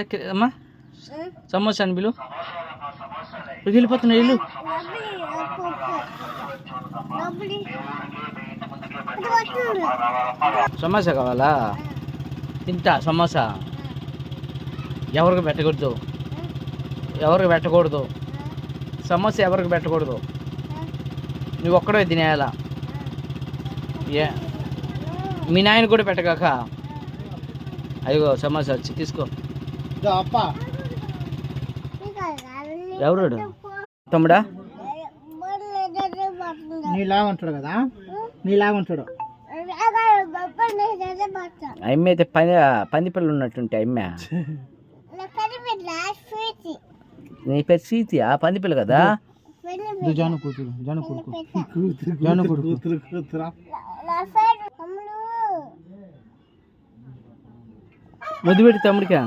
అమ్మా సమోసా అని పిలు వెళ్ళిపోతున్నాయి ఇల్లు. సమోసా కావాలా? తింటా సమోసా. ఎవరికి పెట్టకూడదు, ఎవరికి పెట్టకూడదు సమోసా, ఎవరికి పెట్టకూడదు. నువ్వు ఒక్కడే తినేయాలా. ఏ మీ నాయన కూడా పెట్టగాక. అయ్యో సమోసా వచ్చి తీసుకో. ఎవరు తమ్ముడా? నీలాగా ఉంటాడు కదా, నీలాగా ఉంటాడు. అమ్మ అయితే పంది పిల్లలు ఉన్నట్టుంటే అమ్మ. నీ పేరు సీతి, ఆ పంది పిల్ల కదా. జాను కూతురు, జాను కొడుకు, జాను కొడుకు కూతురు. ముద్దు పెట్టి తమ్ముడికా.